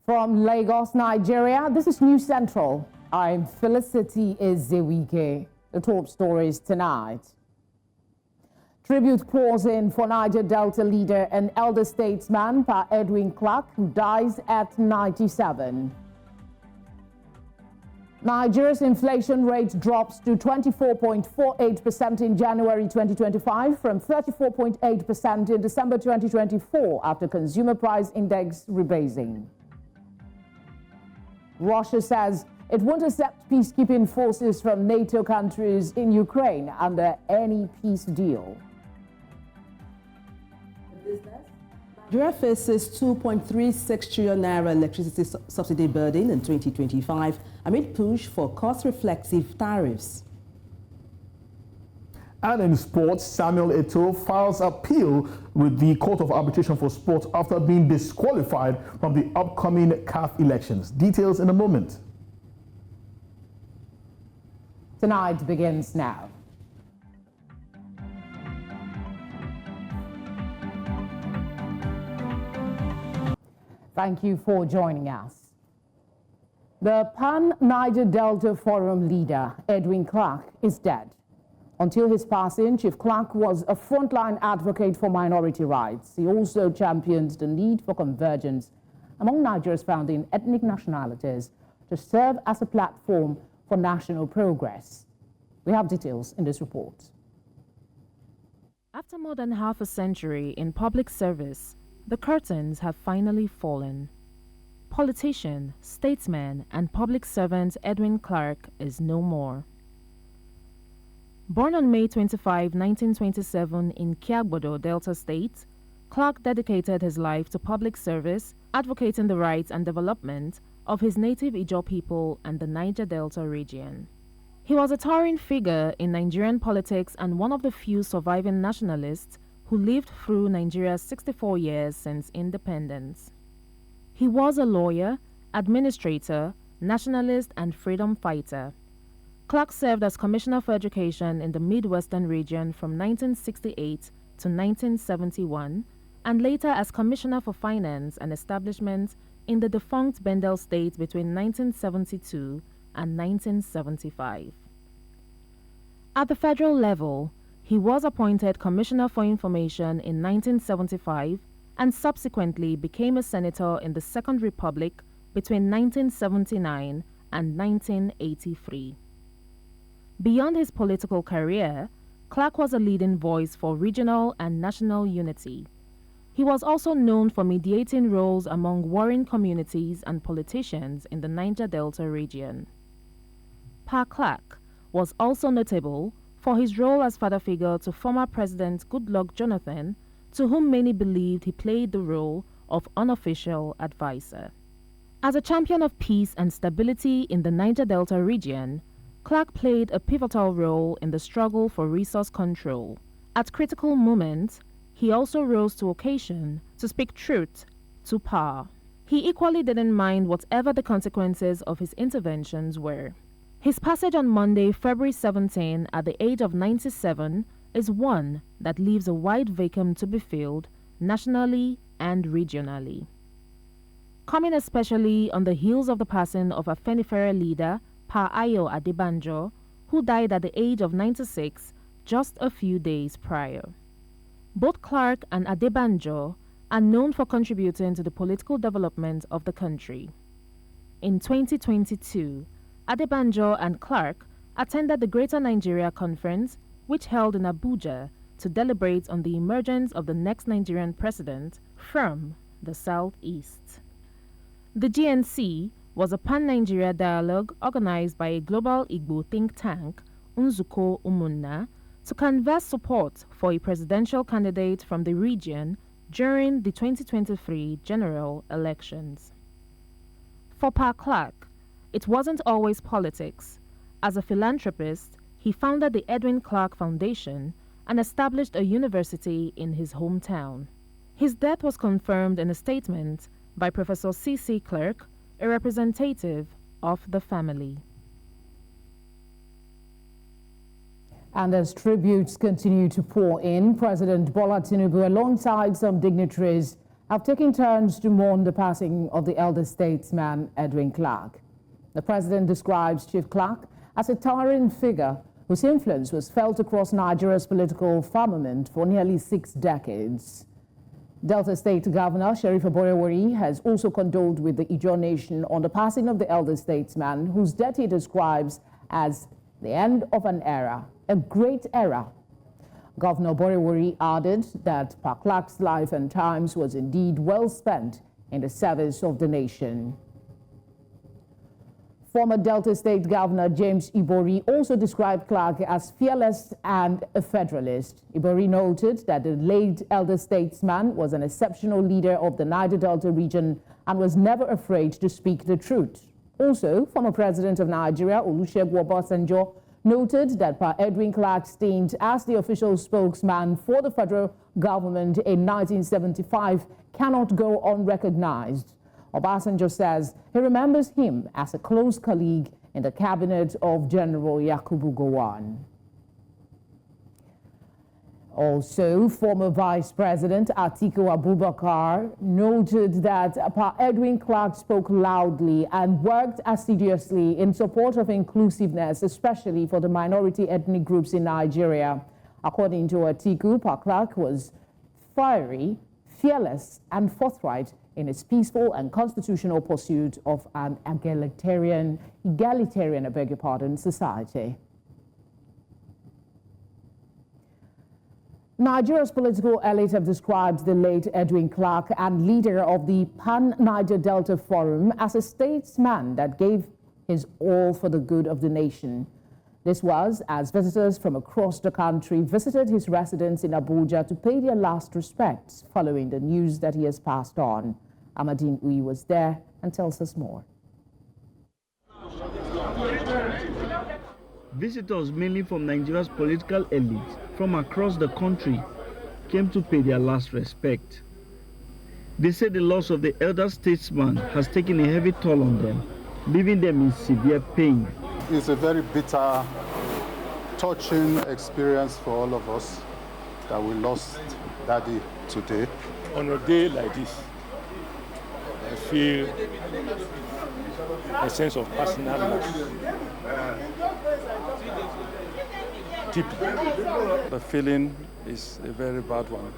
From Lagos, Nigeria, this is News Central. I'm Felicity Ezewike. The top stories tonight. Tribute pours in for Niger Delta leader and elder statesman Pa Edwin Clark, who dies at 97. Nigeria's inflation rate drops to 24.48% in January 2025 from 34.8% in December 2024 after consumer price index rebasing. Russia says it won't accept peacekeeping forces from NATO countries in Ukraine under any peace deal. Nigeria faces 2.36 trillion naira electricity subsidy burden in 2025 amid push for cost-reflexive tariffs. And in sports, Samuel Eto'o files appeal with the Court of Arbitration for Sports after being disqualified from the upcoming CAF elections. Details in a moment. Tonight begins now. Thank you for joining us. The Pan-Niger Delta Forum leader, Edwin Clark, is dead. Until his passing, Chief Clark was a frontline advocate for minority rights. He also championed the need for convergence among Nigeria's founding ethnic nationalities to serve as a platform for national progress. We have details in this report. After more than half a century in public service, the curtains have finally fallen. Politician, statesman, and public servant Edwin Clark is no more. Born on May 25, 1927 in Kiagbodo, Delta State, Clark dedicated his life to public service, advocating the rights and development of his native Ijaw people and the Niger Delta region. He was a towering figure in Nigerian politics and one of the few surviving nationalists who lived through Nigeria's 64 years since independence. He was a lawyer, administrator, nationalist, and freedom fighter. Clark served as Commissioner for Education in the Midwestern region from 1968 to 1971, and later as Commissioner for Finance and Establishment in the defunct Bendel State between 1972 and 1975. At the federal level, he was appointed Commissioner for Information in 1975 and subsequently became a senator in the Second Republic between 1979 and 1983. Beyond his political career, Clark was a leading voice for regional and national unity. He was also known for mediating roles among warring communities and politicians in the Niger Delta region. Pa Clark was also notable for his role as father figure to former President Goodluck Jonathan, to whom many believed he played the role of unofficial advisor. As a champion of peace and stability in the Niger Delta region, Clark played a pivotal role in the struggle for resource control. At critical moments, he also rose to occasion to speak truth to power. He equally didn't mind whatever the consequences of his interventions were. His passage on Monday, February 17, at the age of 97, is one that leaves a wide vacuum to be filled nationally and regionally. Coming especially on the heels of the passing of Afenifere leader Pa Ayo Adebanjo, who died at the age of 96 just a few days prior. Both Clark and Adebanjo are known for contributing to the political development of the country. In 2022, Adebanjo and Clark attended the Greater Nigeria Conference, which held in Abuja to deliberate on the emergence of the next Nigerian president from the southeast. The GNC was a pan-Nigeria dialogue organized by a global Igbo think tank, Nzuko Umunna, to canvass support for a presidential candidate from the region during the 2023 general elections. For Pa Clark, it wasn't always politics. As a philanthropist, he founded the Edwin Clark Foundation and established a university in his hometown. His death was confirmed in a statement by Professor C.C. Clark, a representative of the family. And as tributes continue to pour in, President Bola Tinubu, alongside some dignitaries, have taken turns to mourn the passing of the elder statesman Edwin Clark. The president describes Chief Clark as a towering figure whose influence was felt across Nigeria's political firmament for nearly 6 decades. Delta State Governor Sheriff Oborewori has also condoled with the Ijaw nation on the passing of the elder statesman, whose death he describes as the end of an era, a great era. Governor Oborewori added that Pa Clark's life and times was indeed well spent in the service of the nation. Former Delta State Governor James Ibori also described Clark as fearless and a federalist. Ibori noted that the late elder statesman was an exceptional leader of the Niger Delta region and was never afraid to speak the truth. Also, former President of Nigeria, Olusegun Obasanjo, noted that Pa Edwin Clark's stint as the official spokesman for the federal government in 1975 cannot go unrecognized. Obasanjo says he remembers him as a close colleague in the cabinet of General Yakubu Gowon. Also, former Vice President Atiku Abubakar noted that Pa Edwin Clark spoke loudly and worked assiduously in support of inclusiveness, especially for the minority ethnic groups in Nigeria. According to Atiku, Pa Clark was fiery, fearless, and forthright in its peaceful and constitutional pursuit of an egalitarian society. Nigeria's political elite have described the late Edwin Clark and leader of the Pan-Niger Delta Forum as a statesman that gave his all for the good of the nation. This was as visitors from across the country visited his residence in Abuja to pay their last respects following the news that he has passed on. Amadine Uyi was there and tells us more. Visitors, mainly from Nigeria's political elite from across the country, came to pay their last respect. They say the loss of the elder statesman has taken a heavy toll on them, leaving them in severe pain. It's a very bitter, touching experience for all of us that we lost Daddy today. On a day like this, I feel a sense of personal loss. Deeply. The feeling is a very bad one.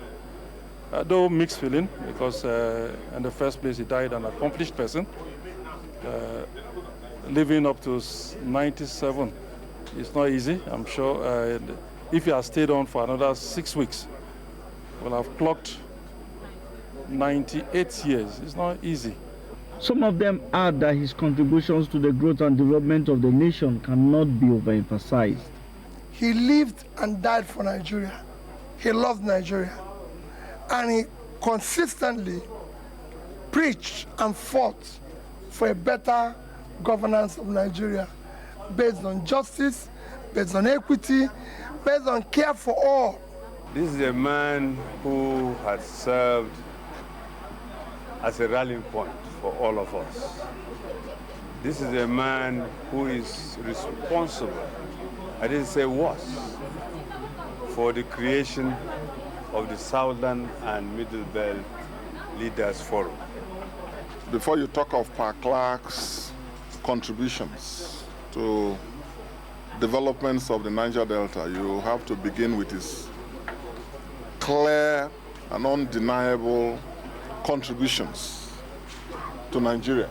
Though mixed feeling, because in the first place he died an accomplished person. Living up to 97 is not easy. I'm sure if he has stayed on for another 6 weeks, we'll have clocked 98 years. It's not easy. Some of them add that his contributions to the growth and development of the nation cannot be overemphasized. He lived and died for Nigeria. He loved Nigeria. And he consistently preached and fought for a better governance of Nigeria, based on justice, based on equity, based on care for all. This is a man who has served as a rallying point for all of us. This is a man who is responsible, I didn't say was, for the creation of the Southern and Middle Belt Leaders Forum. Before you talk of Pa Clark's contributions to developments of the Niger Delta, you have to begin with his clear and undeniable contributions to Nigeria.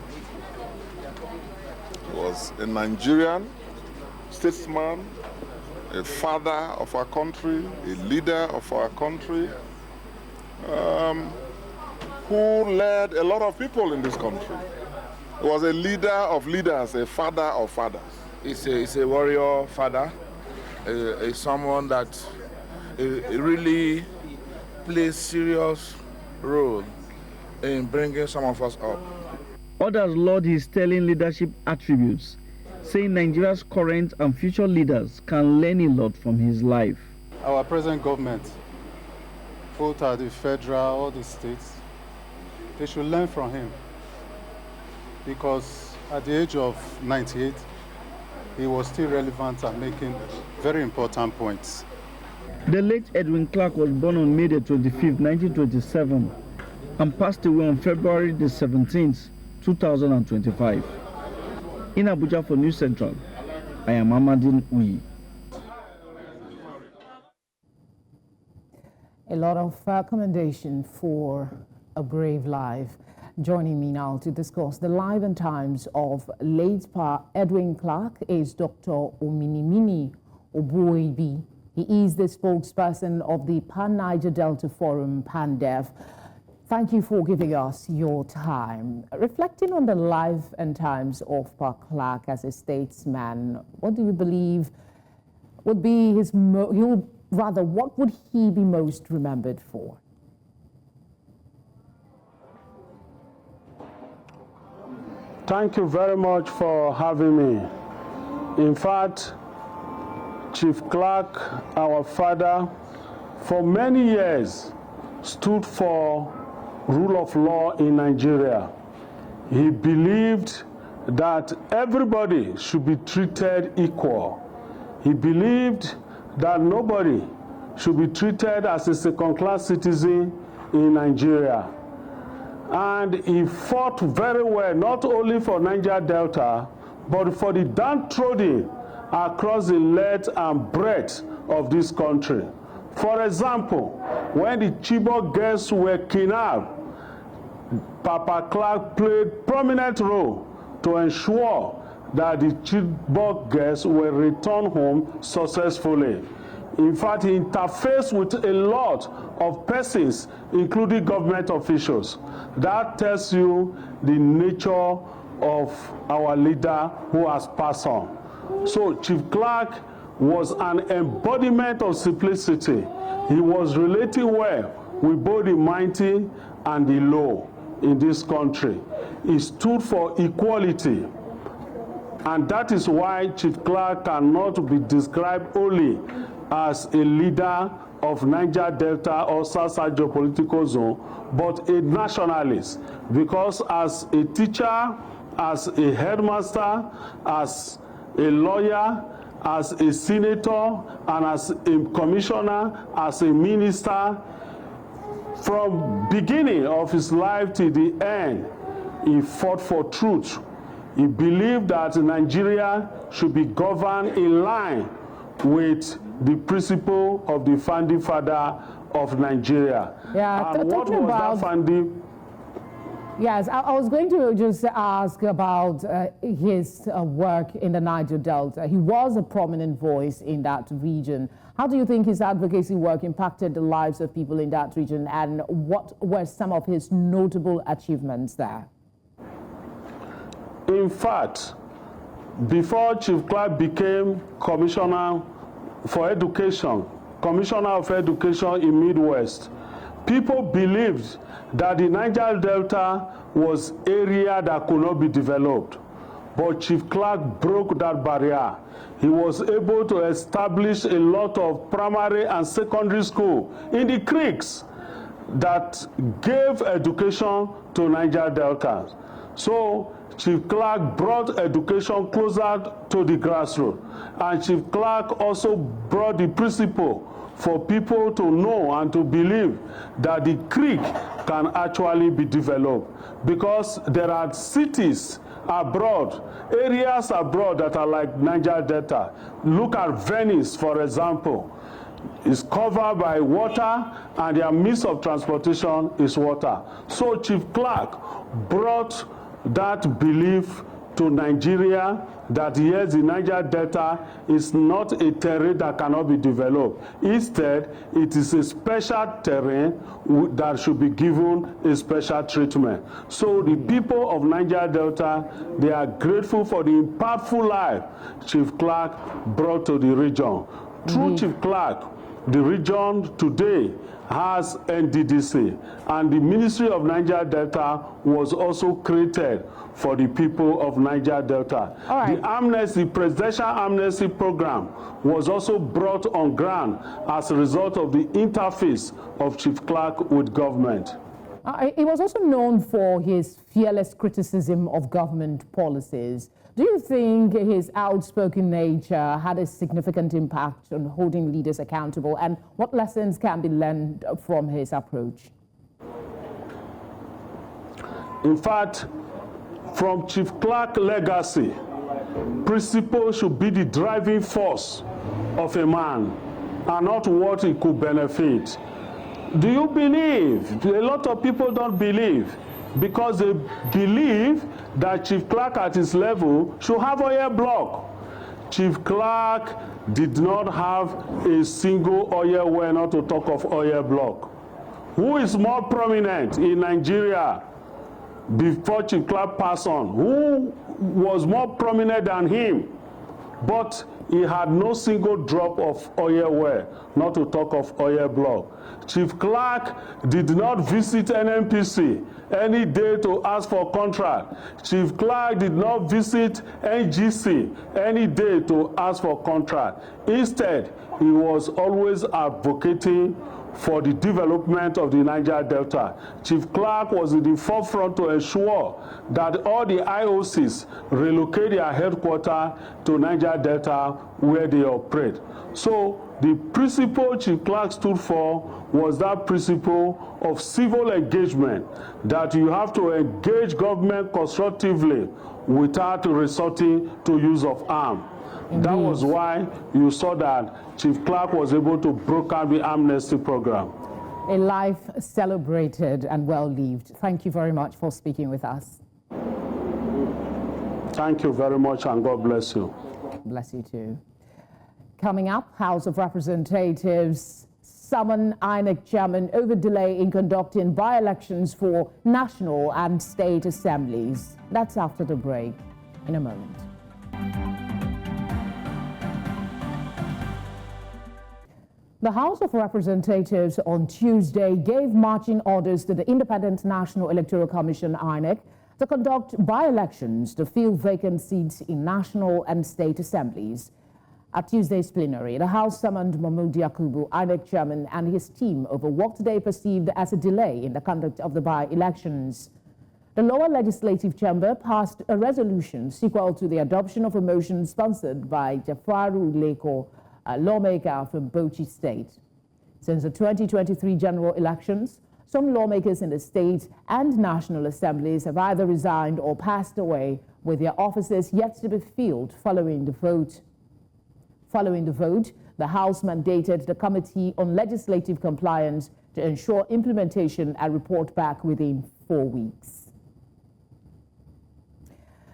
He was a Nigerian statesman, a father of our country, a leader of our country, who led a lot of people in this country. He was a leader of leaders, a father of fathers. He's a warrior father, someone that really plays serious role in bringing some of us up. Others laud his sterling leadership attributes, saying Nigeria's current and future leaders can learn a lot from his life. Our present government, both at the federal or the states, they should learn from him, because at the age of 98, he was still relevant and making very important points. The late Edwin Clark was born on May 25, 1927. and passed away on February the 17th, 2025. In Abuja for News Central, I am Amadin Uyi. A lot of commendation for a brave life. Joining me now to discuss the life and times of late Pa Edwin Clark is Dr. Ominimini Obuoibi. He is the spokesperson of the Pan-Niger Delta Forum, PANDEF. Thank you for giving us your time. Reflecting on the life and times of Pa Clark as a statesman, what do you believe would be his, what would he be most remembered for? Thank you very much for having me. In fact, Chief Clark, our father, for many years stood for rule of law in Nigeria. He believed that everybody should be treated equal. He believed that nobody should be treated as a second-class citizen in Nigeria. And he fought very well, not only for Niger Delta, but for the downtrodden across the length and breadth of this country. For example, when the Chibok girls were kidnapped, Papa Clark played prominent role to ensure that the Chibok girls were returned home successfully. In fact, he interfaced with a lot of persons, including government officials. That tells you the nature of our leader who has passed on. So Chief Clark was an embodiment of simplicity. He was relating well with both the mighty and the low in this country. He stood for equality. And that is why Chief Clark cannot be described only as a leader of Niger Delta or South geopolitical zone, but a nationalist. Because as a teacher, as a headmaster, as a lawyer, as a senator, and as a commissioner, as a minister, from beginning of his life to the end, he fought for truth. He believed that Nigeria should be governed in line with the principle of the founding father of Nigeria. Yeah, and what was that founding? Yes, I was going to just ask about his work in the Niger Delta. He was a prominent voice in that region. How do you think his advocacy work impacted the lives of people in that region, and what were some of his notable achievements there? In fact, before Chief Clark became Commissioner for Education, Commissioner of Education in Midwest, people believed that the Niger Delta was area that could not be developed. But Chief Clark broke that barrier. He was able to establish a lot of primary and secondary school in the creeks that gave education to Niger Delta. So Chief Clark brought education closer to the grassroots. And Chief Clark also brought the principle for people to know and to believe that the creek can actually be developed. Because there are cities abroad, areas abroad that are like Niger Delta. Look at Venice, for example. It's covered by water, and their means of transportation is water. So Chief Clark brought that belief to Nigeria that yes, the Niger Delta is not a terrain that cannot be developed. Instead, it is a special terrain that should be given a special treatment. So the people of Niger Delta, they are grateful for the impactful life Chief Clark brought to the region. Through Chief Clark, the region today has NDDC, and the Ministry of Niger Delta was also created for the people of Niger Delta. The amnesty, presidential amnesty program was also brought on ground as a result of the interface of Chief Clark with government. He was also known for his fearless criticism of government policies. Do you think his outspoken nature had a significant impact on holding leaders accountable, and what lessons can be learned from his approach? In fact, from Chief Clark legacy, principle should be the driving force of a man and not what he could benefit. Do you believe? A lot of people don't believe because they believe that Chief Clark at his level should have oil block. Chief Clark did not have a single oil well, not to talk of oil block. Who is more prominent in Nigeria before Chief Clark passed on? Who was more prominent than him? But he had no single drop of oil well, not to talk of oil block. Chief Clark did not visit NNPC any day to ask for contract. Chief Clark did not visit NGC any day to ask for contract. Instead, he was always advocating for the development of the Niger Delta. Chief Clark was in the forefront to ensure that all the IOCs relocate their headquarters to Niger Delta where they operate. So the principle Chief Clark stood for was that principle of civil engagement, that you have to engage government constructively without resorting to use of arms. That was why you saw that Chief Clark was able to broker the amnesty program. A life celebrated and well-lived. Thank you very much for speaking with us. Thank you very much, and God bless you. Bless you too. Coming up, House of Representatives summon INEC chairman over delay in conducting by-elections for national and state assemblies. That's after the break in a moment. The House of Representatives on Tuesday gave marching orders to the Independent National Electoral Commission, INEC, to conduct by-elections to fill vacant seats in national and state assemblies. At Tuesday's plenary, the House summoned Mahmoud Yakubu, INEC chairman, and his team over what they perceived as a delay in the conduct of the by-elections. The lower legislative chamber passed a resolution sequel to the adoption of a motion sponsored by Jafaru Leko, a lawmaker from Bauchi State. Since the 2023 general elections, some lawmakers in the state and national assemblies have either resigned or passed away, with their offices yet to be filled following the vote. Following the vote, the House mandated the Committee on Legislative Compliance to ensure implementation and report back within 4 weeks.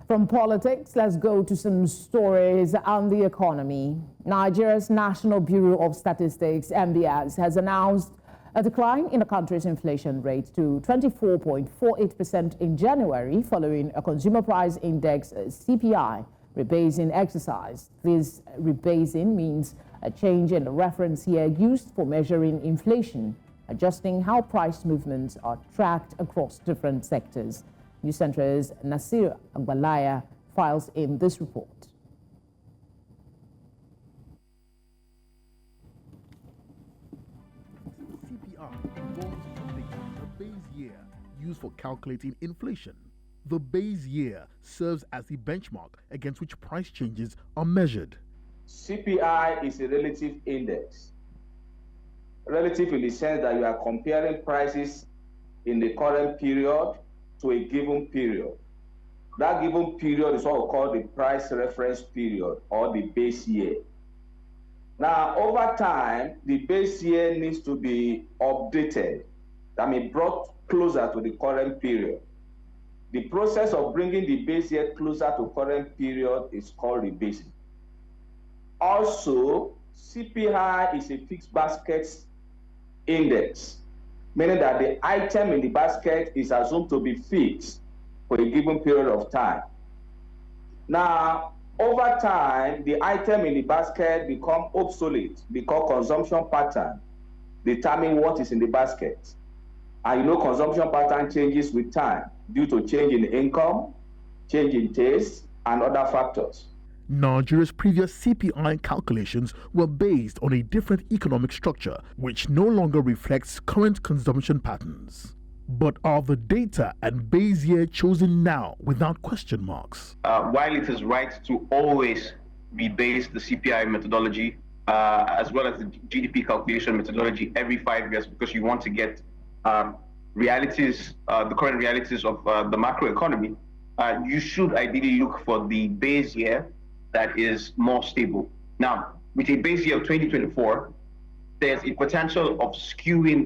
From politics, let's go to some stories on the economy. Nigeria's National Bureau of Statistics, NBS, has announced a decline in the country's inflation rate to 24.48% in January, following a consumer price index CPI rebasing exercise. This rebasing means a change in the reference year used for measuring inflation, adjusting how price movements are tracked across different sectors. News Center's Nasir Agbalaya files in this report. CPI involves updating the base year used for calculating inflation. The base year serves as the benchmark against which price changes are measured. CPI is a relative index. Relative in the sense that you are comparing prices in the current period to a given period. That given period is what we call the price reference period, or the base year. Now, over time, the base year needs to be updated, that means brought closer to the current period. The process of bringing the base year closer to current period is called rebasing. Also, CPI is a fixed basket index, meaning that the item in the basket is assumed to be fixed for a given period of time. Now, over time, the item in the basket become obsolete because consumption pattern determine what is in the basket. And you know, consumption pattern changes with time due to change in income, change in taste, and other factors. Nigeria's previous CPI calculations were based on a different economic structure, which no longer reflects current consumption patterns. But are the data and base year chosen now without question marks? While it is right to always be based the CPI methodology as well as the GDP calculation methodology every 5 years, because you want to get realities, the current realities of the macroeconomy, you should ideally look for the base year that is more stable. Now, with a base year of 2024, there's a potential of skewing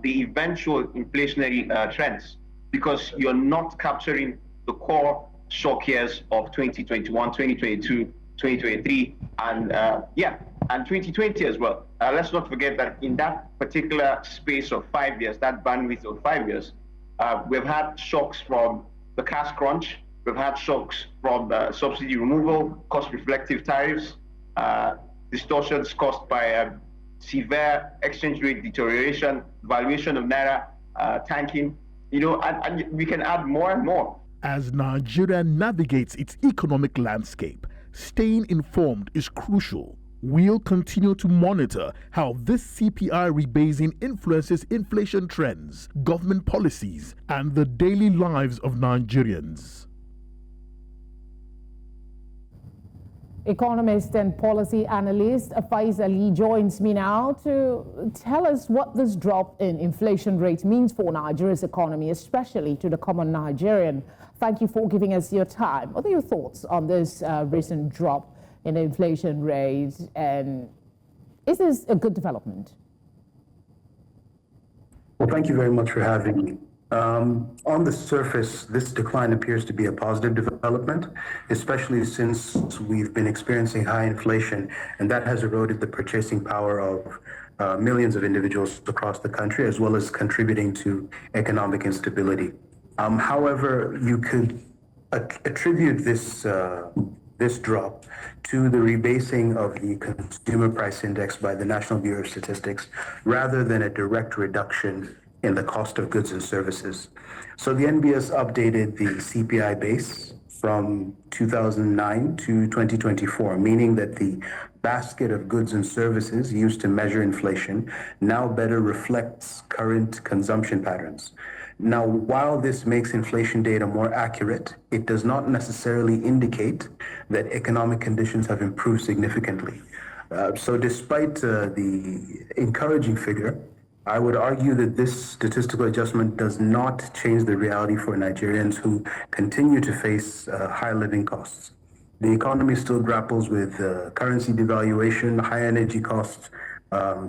the eventual inflationary trends because you're not capturing the core shock years of 2021, 2022, 2023, and 2020 as well. Let's not forget that in that particular space of 5 years, that bandwidth of 5 years, we've had shocks from the cash crunch, we've had shocks from subsidy removal, cost-reflective tariffs, distortions caused by severe exchange rate deterioration, valuation of naira tanking, and we can add more and more. As Nigeria navigates its economic landscape, staying informed is crucial. We'll continue to monitor how this CPI rebasing influences inflation trends, government policies, and the daily lives of Nigerians. Economist and policy analyst Faiz Ali joins me now to tell us what this drop in inflation rate means for Nigeria's economy, especially to the common Nigerian. Thank you for giving us your time. What are your thoughts on this recent drop in the inflation rate, and is this a good development? Well, thank you very much for having me. On the surface, this decline appears to be a positive development, especially since we've been experiencing high inflation, and that has eroded the purchasing power of millions of individuals across the country, as well as contributing to economic instability. However, you could attribute this drop to the rebasing of the consumer price index by the National Bureau of Statistics, rather than a direct reduction in the cost of goods and services. So the NBS updated the CPI base from 2009 to 2024, meaning that the basket of goods and services used to measure inflation now better reflects current consumption patterns. Now, while this makes inflation data more accurate, it does not necessarily indicate that economic conditions have improved significantly. So despite the encouraging figure, I would argue that this statistical adjustment does not change the reality for Nigerians who continue to face high living costs. The economy still grapples with currency devaluation, high energy costs,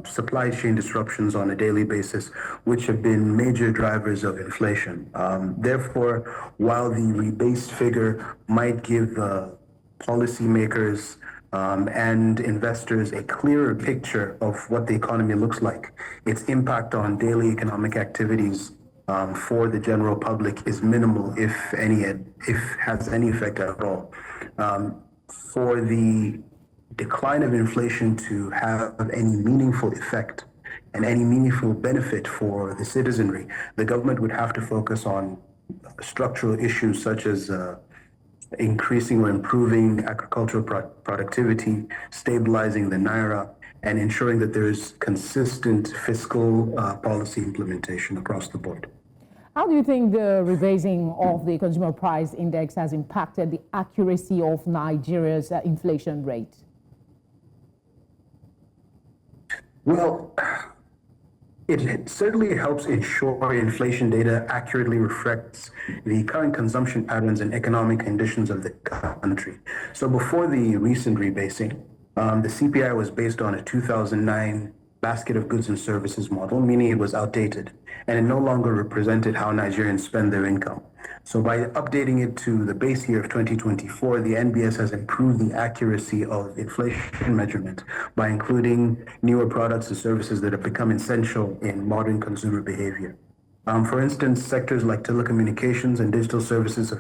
supply chain disruptions on a daily basis, which have been major drivers of inflation. Therefore, while the rebased figure might give policymakers and investors a clearer picture of what the economy looks like, its impact on daily economic activities for the general public is minimal, if has any effect at all. For the decline of inflation to have any meaningful effect and any meaningful benefit for the citizenry, the government would have to focus on structural issues such as increasing or improving agricultural productivity, stabilizing the naira, and ensuring that there is consistent fiscal policy implementation across the board. How do you think the rebasing of the consumer price index has impacted the accuracy of Nigeria's inflation rate? Well, it certainly helps ensure inflation data accurately reflects the current consumption patterns and economic conditions of the country. So before the recent rebasing, the CPI was based on a 2009 basket of goods and services model, meaning it was outdated, and it no longer represented how Nigerians spend their income. So by updating it to the base year of 2024, the NBS has improved the accuracy of inflation measurement by including newer products and services that have become essential in modern consumer behavior. For instance, sectors like telecommunications and digital services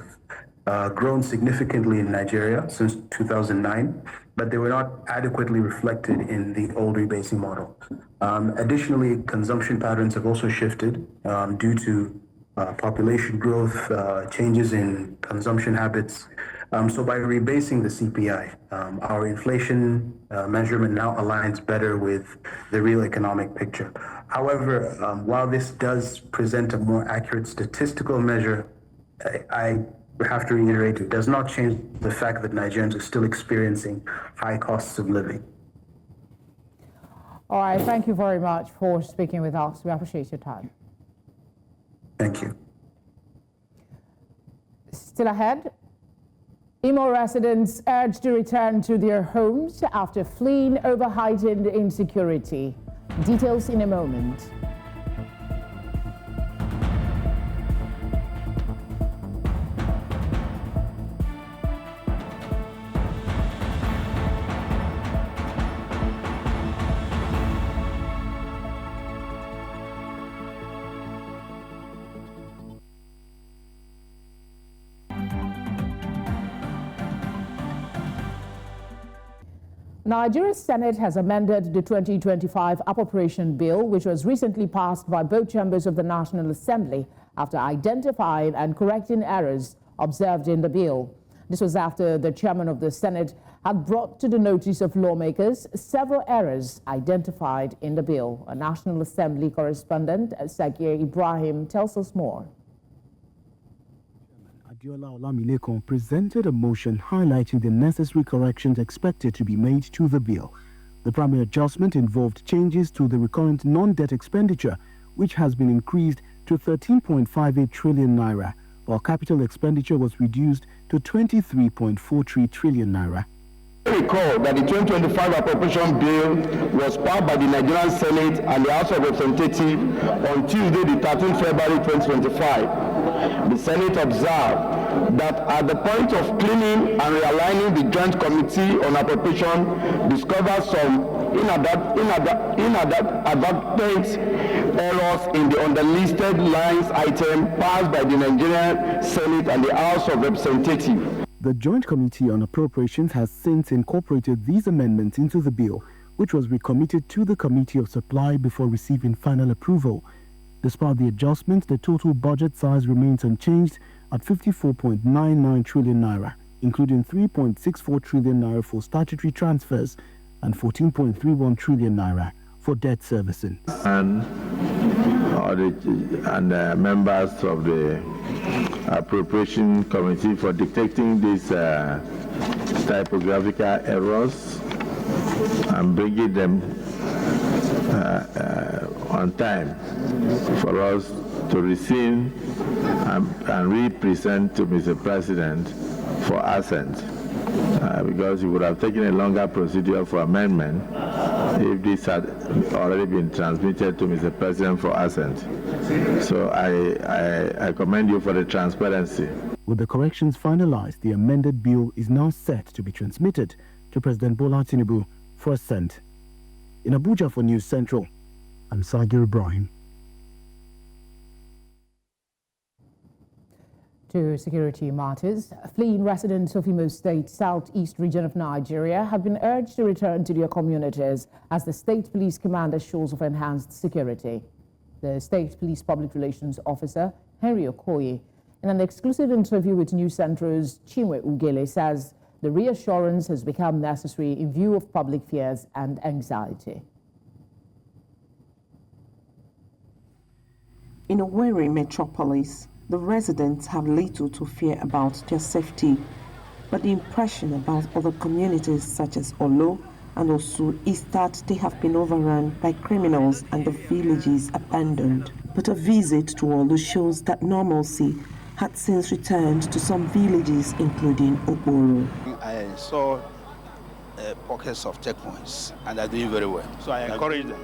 have grown significantly in Nigeria since 2009, but they were not adequately reflected in the old rebasing model. Additionally, consumption patterns have also shifted due to population growth, changes in consumption habits. So by rebasing the CPI, our inflation measurement now aligns better with the real economic picture. However, while this does present a more accurate statistical measure, I have to reiterate, it does not change the fact that Nigerians are still experiencing high costs of living. All right, thank you very much for speaking with us. We appreciate your time. Thank you. Still ahead, Imo residents urged to return to their homes after fleeing over heightened insecurity. Details in a moment. Nigeria's Senate has amended the 2025 Appropriation Bill, which was recently passed by both chambers of the National Assembly after identifying and correcting errors observed in the bill. This was after the chairman of the Senate had brought to the notice of lawmakers several errors identified in the bill. A National Assembly correspondent, Sagir Ibrahim, tells us more. Adiola Olamilekon presented a motion highlighting the necessary corrections expected to be made to the bill. The primary adjustment involved changes to the recurrent non-debt expenditure, which has been increased to 13.58 trillion naira, while capital expenditure was reduced to 23.43 trillion naira. Recall that the 2025 appropriation bill was passed by the Nigerian Senate and the House of Representatives on Tuesday, the 13th February 2025. The Senate observed that at the point of cleaning and realigning, the Joint Committee on Appropriation discovered some inadvertent errors in the underlisted lines item passed by the Nigerian Senate and the House of Representatives. The Joint Committee on Appropriations has since incorporated these amendments into the bill, which was recommitted to the Committee of Supply before receiving final approval. Despite the adjustment, the total budget size remains unchanged at 54.99 trillion naira, including 3.64 trillion naira for statutory transfers and 14.31 trillion naira for debt servicing. And members of the Appropriation Committee for detecting these typographical errors and bringing them on time for us to receive and represent to Mr. President for assent, because it would have taken a longer procedure for amendment if this had already been transmitted to Mr. President for assent. So I commend you for the transparency. With the corrections finalized, the amended bill is now set to be transmitted to President Bola Tinubu for assent. In Abuja for News Central, I'm Sagir Ibrahim. To security matters, fleeing residents of Imo State, southeast region of Nigeria, have been urged to return to their communities as the state police commander shows of enhanced security. The state police public relations officer, Henry Okoye, in an exclusive interview with News Central's Chinwe Ugele, says the reassurance has become necessary in view of public fears and anxiety. In a weary metropolis, the residents have little to fear about their safety, but the impression about other communities such as Olo and Osu is that they have been overrun by criminals and the villages abandoned. But a visit to Olo shows that normalcy had since returned to some villages, including Oboro. I saw pockets of checkpoints, and they're doing very well. So I encourage them.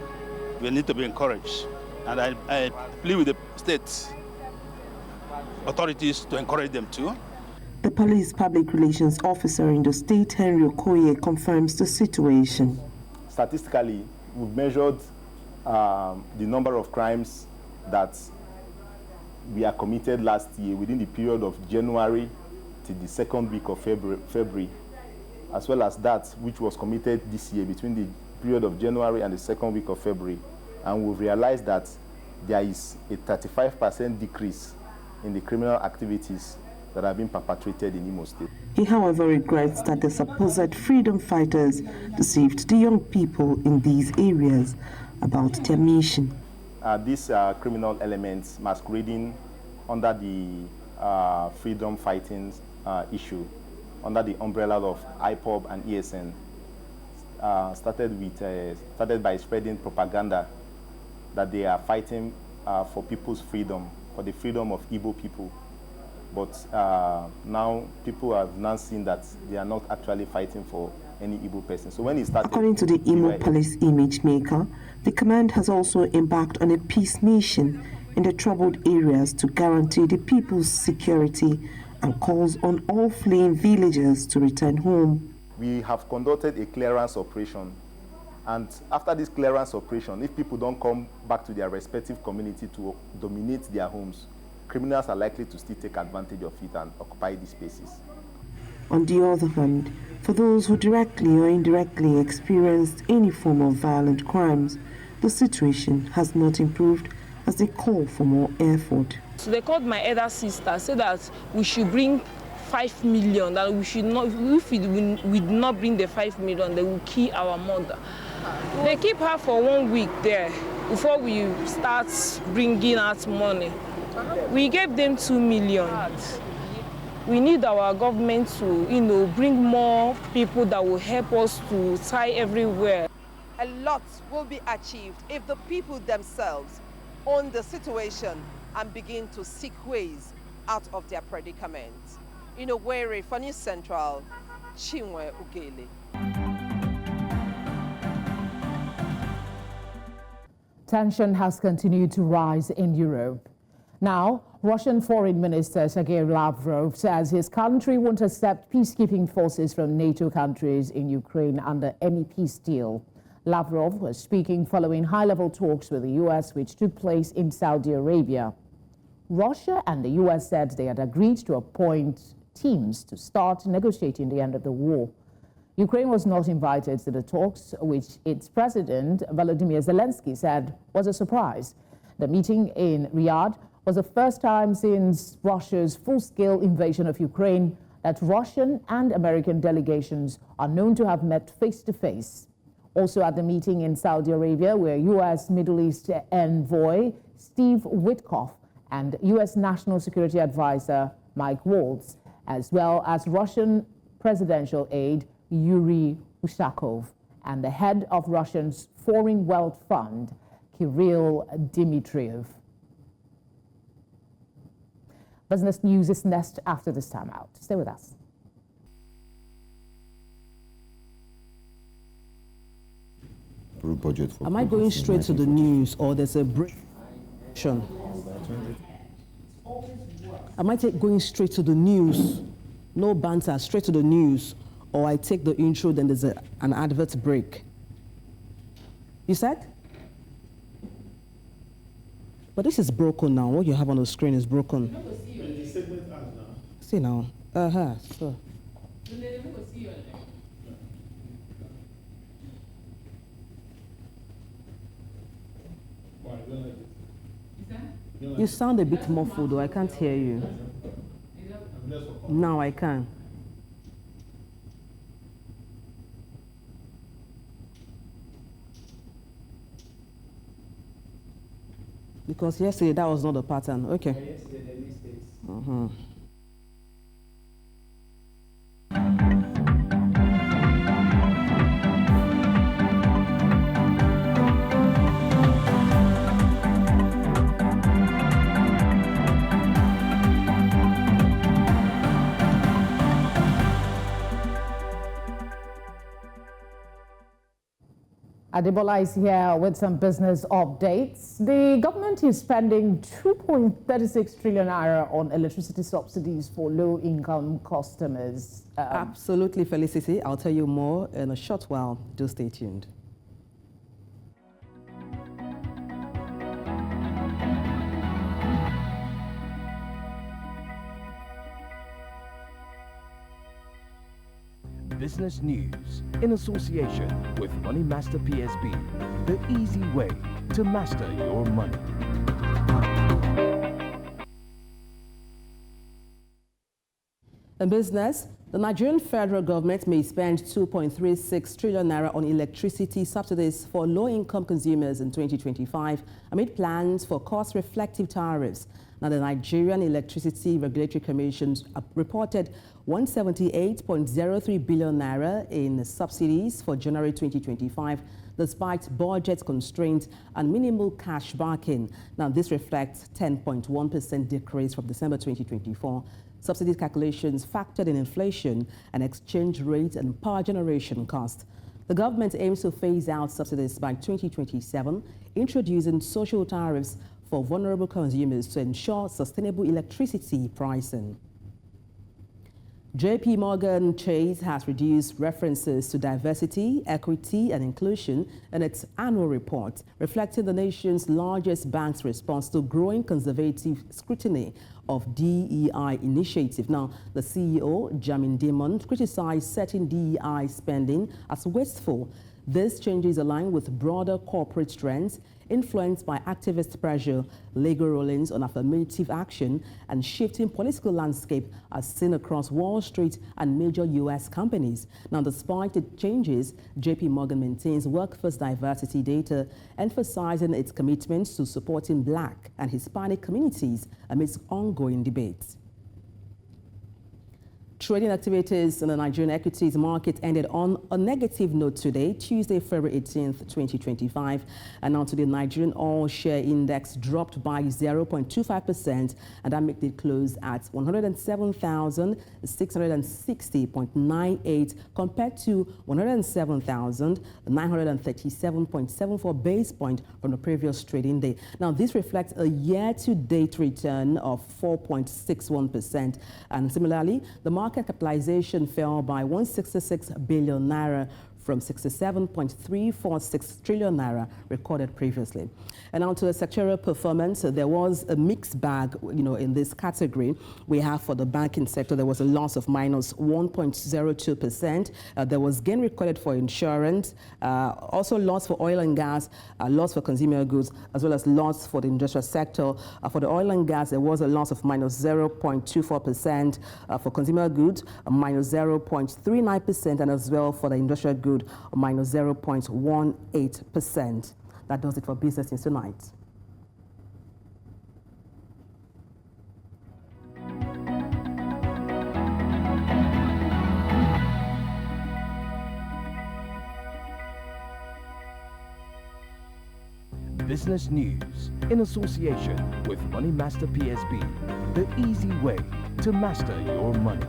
We need to be encouraged. And I plead with the state authorities to encourage them too. The police public relations officer in the state, Henry Okoye, confirms the situation. Statistically, we've measured the number of crimes that we are committed last year within the period of January to the second week of February, as well as that which was committed this year between the period of January and the second week of February. And we've realized that there is a 35% decrease in the criminal activities that have been perpetrated in Imo State. He, however, regrets that the supposed freedom fighters deceived the young people in these areas about their mission. These criminal elements masquerading under the freedom fighting issue, under the umbrella of IPOB and ESN, started by spreading propaganda that they are fighting for people's freedom, for the freedom of Igbo people. But now people have now seen that they are not actually fighting for any Igbo person. So when he started... According to the Imo Police image maker, the command has also embarked on a peace mission in the troubled areas to guarantee the people's security and calls on all fleeing villagers to return home. We have conducted a clearance operation, and after this clearance operation, if people don't come back to their respective community to dominate their homes, criminals are likely to still take advantage of it and occupy these spaces. On the other hand, for those who directly or indirectly experienced any form of violent crimes, the situation has not improved as they call for more effort. So they called my elder sister, said that we should bring 5 million, that we should not, if we do not bring the 5 million, they will kill our mother. They keep her for 1 week there before we start bringing out money. We gave them 2 million. We need our government to, bring more people that will help us to tie everywhere. A lot will be achieved if the people themselves own the situation and begin to seek ways out of their predicament. In Owerri, for News Central, Chinwe Ugele. Tension has continued to rise in Europe. Now, Russian Foreign Minister Sergei Lavrov says his country won't accept peacekeeping forces from NATO countries in Ukraine under any peace deal. Lavrov was speaking following high-level talks with the U.S. which took place in Saudi Arabia. Russia and the U.S. said they had agreed to appoint teams to start negotiating the end of the war. Ukraine was not invited to the talks, which its president, Volodymyr Zelensky, said was a surprise. The meeting in Riyadh was the first time since Russia's full-scale invasion of Ukraine that Russian and American delegations are known to have met face-to-face. Also at the meeting in Saudi Arabia were U.S. Middle East envoy Steve Witkoff and U.S. National Security Advisor Mike Waltz, as well as Russian presidential aide Yuri Ushakov and the head of Russia's Foreign Wealth Fund, Kirill Dmitriev. Business News is next after this time out. Stay with us. Am I going straight to the news or there's a break? Am I going straight to the news? No banter, straight to the news. Or I take the intro, then there's an advert break. You said? But this is broken now. What you have on the screen is broken. See now. So. You sound a bit muffled, though. I can't hear you. Now I can. Because yesterday that was not the pattern. Okay. Yesterday they missed it. Adebola is here with some business updates. The government is spending 2.36 trillion naira on electricity subsidies for low-income customers. Absolutely, Felicity. I'll tell you more in a short while. Do stay tuned. Business News in association with Money Master PSB, the easy way to master your money. In business, The Nigerian federal government may spend 2.36 trillion naira on electricity subsidies for low-income consumers in 2025 amid plans for cost-reflective tariffs. Now, the Nigerian Electricity Regulatory Commission reported 178.03 billion naira in subsidies for January 2025, despite budget constraints and minimal cash backing. Now, this reflects 10.1% decrease from December 2024. Subsidy calculations factored in inflation and exchange rate and power generation costs. The government aims to phase out subsidies by 2027, introducing social tariffs for vulnerable consumers to ensure sustainable electricity pricing. JP Morgan Chase has reduced references to diversity, equity, and inclusion in its annual report, reflecting the nation's largest bank's response to growing conservative scrutiny of DEI initiative. Now, the CEO, Jamin Dimon, criticized certain DEI spending as wasteful. These changes align with broader corporate trends influenced by activist pressure, legal rulings on affirmative action, and shifting political landscape as seen across Wall Street and major U.S. companies. Now, despite the changes, JP Morgan maintains workforce diversity data, emphasizing its commitments to supporting Black and Hispanic communities amidst ongoing debates. Trading activities in the Nigerian equities market ended on a negative note today, Tuesday, February 18th, 2025. And now today, Nigerian oil share index dropped by 0.25%, and that made it close at 107,660.98 compared to 107,937.74 base point from the previous trading day. Now, this reflects a year-to-date return of 4.61%. And similarly, the market capitalization fell by 166 billion naira from 67.346 trillion naira recorded previously. And now to the sectoral performance, there was a mixed bag, in this category. We have for the banking sector, there was a loss of minus 1.02%. There was gain recorded for insurance, also loss for oil and gas, loss for consumer goods, as well as loss for the industrial sector. For the oil and gas, there was a loss of minus 0.24%. For consumer goods, minus 0.39%, and as well for the industrial goods, minus 0.18%. That does it for business news tonight. Business news in association with Money Master PSB, the easy way to master your money.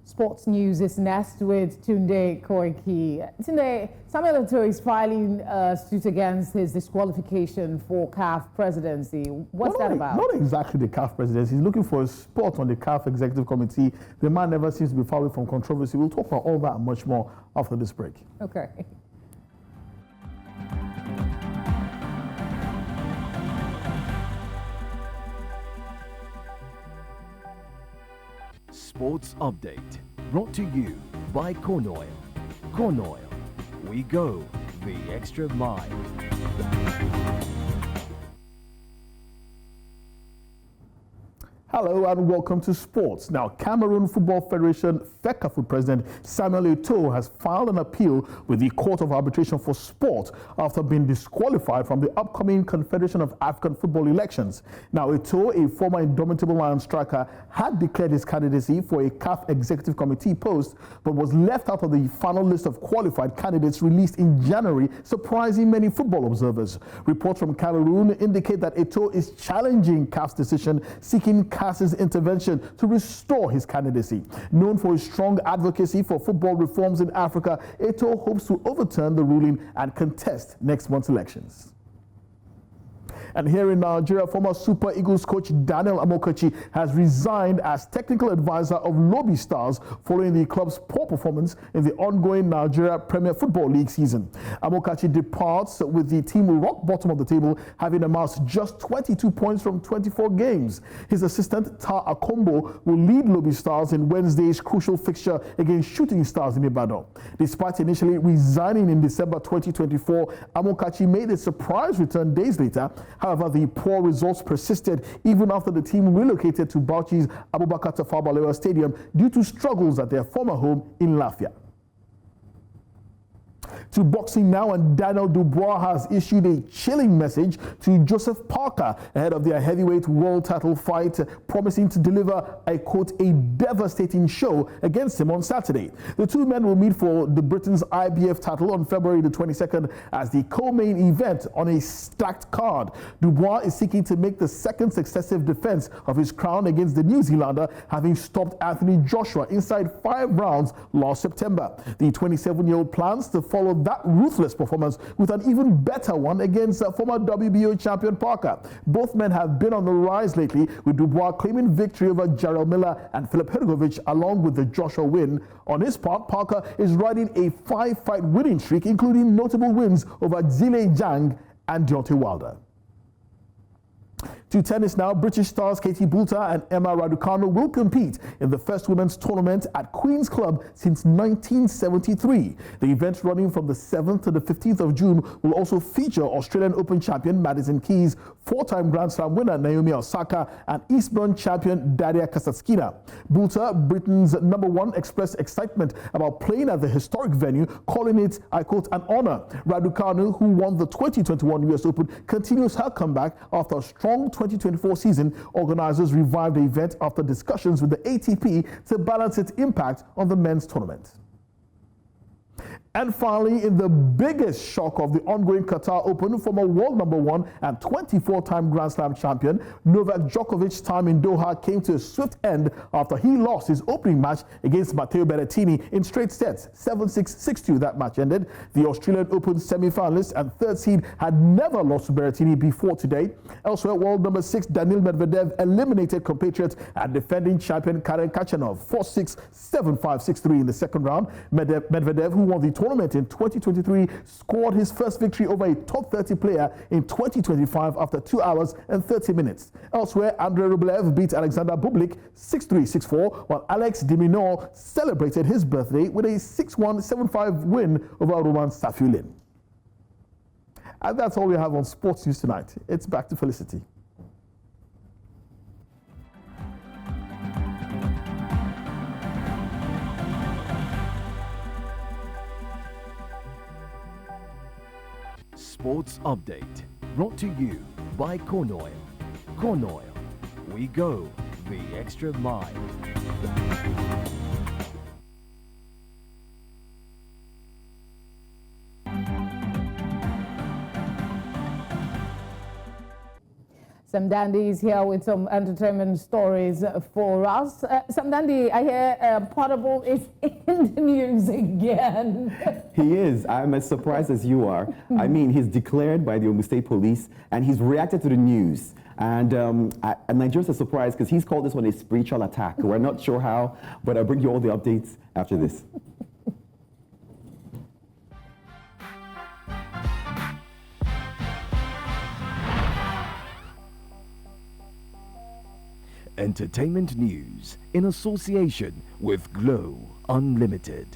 Sports news is next with Tunde Koiki. Tunde, Samuel Eto'o is filing a suit against his disqualification for CAF presidency. What's that about? Not exactly the CAF presidency. He's looking for a spot on the CAF executive committee. The man never seems to be far away from controversy. We'll talk about all that and much more after this break. Okay. Sports Update, brought to you by Corn Oil. Corn Oil, we go the extra mile. Hello and welcome to sports. Now, Cameroon Football Federation FECAFOOT President Samuel Eto'o has filed an appeal with the Court of Arbitration for Sport after being disqualified from the upcoming Confederation of African Football elections. Now, Eto'o, a former Indomitable Lion striker, had declared his candidacy for a CAF Executive Committee post, but was left out of the final list of qualified candidates released in January, surprising many football observers. Reports from Cameroon indicate that Eto'o is challenging CAF's decision, seeking CAF's intervention to restore his candidacy. Known for his strong advocacy for football reforms in Africa, Eto'o hopes to overturn the ruling and contest next month's elections. And here in Nigeria, former Super Eagles coach Daniel Amokachi has resigned as technical advisor of Lobby Stars following the club's poor performance in the ongoing Nigeria Premier Football League season. Amokachi departs with the team rock bottom of the table, having amassed just 22 points from 24 games. His assistant, Ta Akombo, will lead Lobby Stars in Wednesday's crucial fixture against Shooting Stars in Ibadan. Despite initially resigning in December 2024, Amokachi made a surprise return days later. However, the poor results persisted even after the team relocated to Bauchi's Abubakar Tafawa Balewa Stadium due to struggles at their former home in Lafia. To boxing now, and Daniel Dubois has issued a chilling message to Joseph Parker ahead of their heavyweight world title fight, promising to deliver, I quote, a devastating show against him on Saturday. The two men will meet for the Britain's IBF title on February the 22nd as the co-main event on a stacked card. Dubois is seeking to make the second successive defense of his crown against the New Zealander, having stopped Anthony Joshua inside 5 rounds last September. The 27-year-old plans to follow that ruthless performance with an even better one against former WBO champion Parker. Both men have been on the rise lately, with Dubois claiming victory over Jarrell Miller and Filip Hrgovic along with the Joshua win. On his part, Parker is riding a 5-fight winning streak, including notable wins over Zile Zhang and Deontay Wilder. To tennis now, British stars Katie Boulter and Emma Raducanu will compete in the first women's tournament at Queen's Club since 1973. The event, running from the 7th to the 15th of June, will also feature Australian Open champion Madison Keys, 4-time Grand Slam winner Naomi Osaka, and Eastbourne champion Daria Kasatkina. Boulter, Britain's #1, expressed excitement about playing at the historic venue, calling it, I quote, an honor. Raducanu, who won the 2021 US Open, continues her comeback after a strong 2024 season. Organizers revived the event after discussions with the ATP to balance its impact on the men's tournament. And finally, in the biggest shock of the ongoing Qatar Open, former world #1 and 24-time Grand Slam champion Novak Djokovic's time in Doha came to a swift end after he lost his opening match against Matteo Berrettini in straight sets. 7-6, 6-2 that match ended. The Australian Open semi-finalist and third seed had never lost to Berrettini before today. Elsewhere, world #6 Daniil Medvedev eliminated compatriot and defending champion Karen Khachanov 4-6, 7-5, 6-3 in the second round. Medvedev, who won the tournament in 2023, scored his first victory over a top 30 player in 2025 after 2 hours and 30 minutes. Elsewhere, Andrei Rublev beat Alexander Bublik 6-3, 6-4, while Alex de Minaur celebrated his birthday with a 6-1, 7-5 win over Roman Safulin. And that's all we have on sports news tonight. It's back to Felicity. Sports Update, brought to you by Corn Oil. Corn Oil, we go the extra mile. Sam Dandy is here with some entertainment stories for us. Sam Dandy, I hear Portable is in the news again. He is. I'm as surprised as you are. I mean, he's declared by the Ogun State Police, and he's reacted to the news. And Nigerians are surprised because he's called this one a spiritual attack. We're not sure how, but I'll bring you all the updates after this. Entertainment news in association with Glow Unlimited.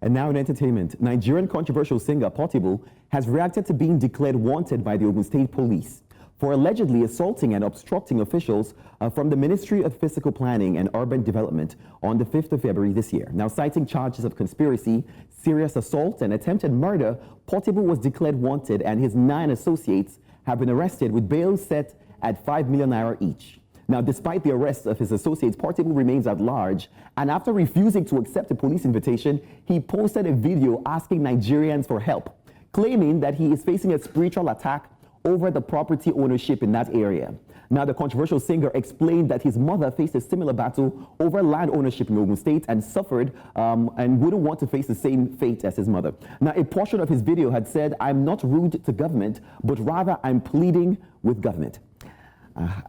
And now in entertainment, Nigerian controversial singer Portable has reacted to being declared wanted by the Ogun State Police for allegedly assaulting and obstructing officials from the Ministry of Physical Planning and Urban Development on the 5th of February this year. Now, citing charges of conspiracy, serious assault, and attempted murder, Portable was declared wanted, and his 9 associates have been arrested with bail set at 5 million naira each. Now, despite the arrest of his associates, Portable remains at large, and after refusing to accept a police invitation, he posted a video asking Nigerians for help, claiming that he is facing a spiritual attack over the property ownership in that area. Now, the controversial singer explained that his mother faced a similar battle over land ownership in Ogun State and suffered and wouldn't want to face the same fate as his mother. Now, a portion of his video had said, "I'm not rude to government, but rather I'm pleading with government."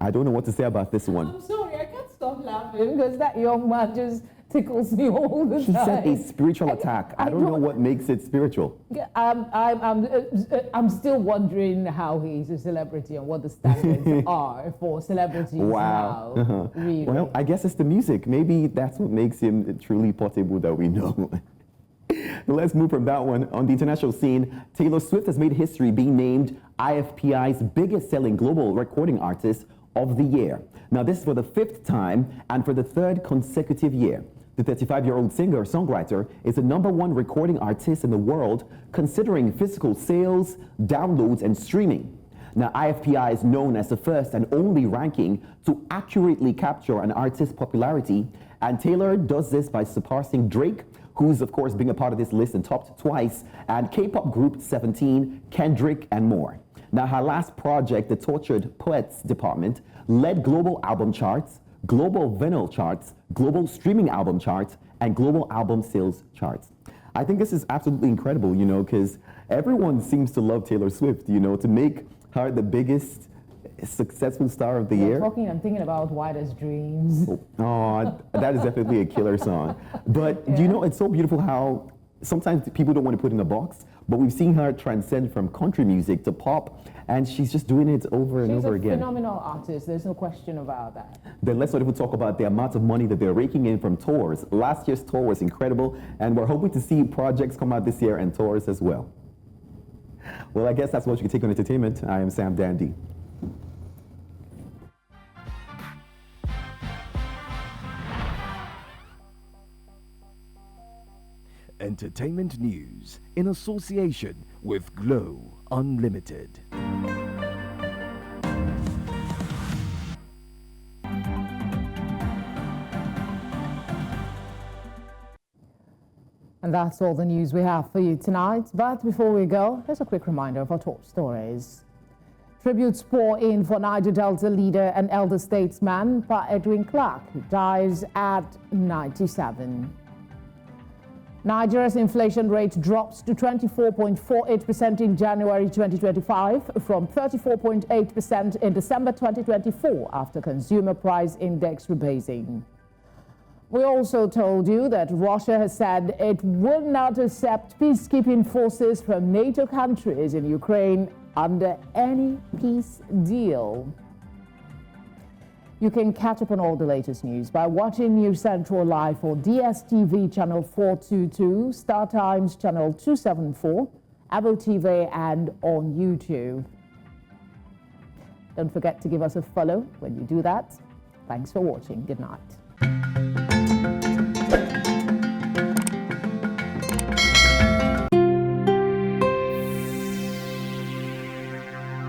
I don't know what to say about this one. I'm sorry, I can't stop laughing because that young man just tickles me all the time. She said a spiritual attack. I don't know what makes it spiritual. I'm still wondering how he's a celebrity and what the standards are for celebrities now. Really. Well, I guess it's the music. Maybe that's what makes him truly portable that we know. Let's move from that one. On the international scene, Taylor Swift has made history being named IFPI's biggest selling global recording artist of the year. Now, this is for the 5th time and for the 3rd consecutive year. The 35-year-old singer-songwriter is the #1 recording artist in the world, considering physical sales, downloads, and streaming. Now, IFPI is known as the first and only ranking to accurately capture an artist's popularity, and Taylor does this by surpassing Drake, who's, of course, being a part of this list and topped twice, and K-pop group 17, Kendrick, and more. Now, her last project, the Tortured Poets Department, led global album charts, global vinyl charts, global streaming album charts, and global album sales charts. I think this is absolutely incredible, you know, because everyone seems to love Taylor Swift, you know, to make her the biggest successful star of the year. I'm thinking about Wildest Dreams. Oh, that is definitely a killer song. But you know, it's so beautiful how sometimes people don't want to put in a box, but we've seen her transcend from country music to pop, and she's just doing it over and over again. She's a phenomenal artist, there's no question about that. Then let's not even talk about the amount of money that they're raking in from tours. Last year's tour was incredible, and we're hoping to see projects come out this year and tours as well. Well, I guess that's what you can take on entertainment. I am Sam Dandy. Entertainment news in association with Glow Unlimited. And that's all the news we have for you tonight. But before we go, here's a quick reminder of our top stories. Tributes pour in for Niger Delta leader and elder statesman Pa Edwin Clark, who dies at 97. Nigeria's inflation rate drops to 24.48% in January 2025 from 34.8% in December 2024 after consumer price index rebasing. We also told you that Russia has said it would not accept peacekeeping forces from NATO countries in Ukraine under any peace deal. You can catch up on all the latest news by watching News Central Live for DSTV channel 422, Star Times channel 274, Apple TV, and on YouTube. Don't forget to give us a follow when you do that. Thanks for watching. Good night.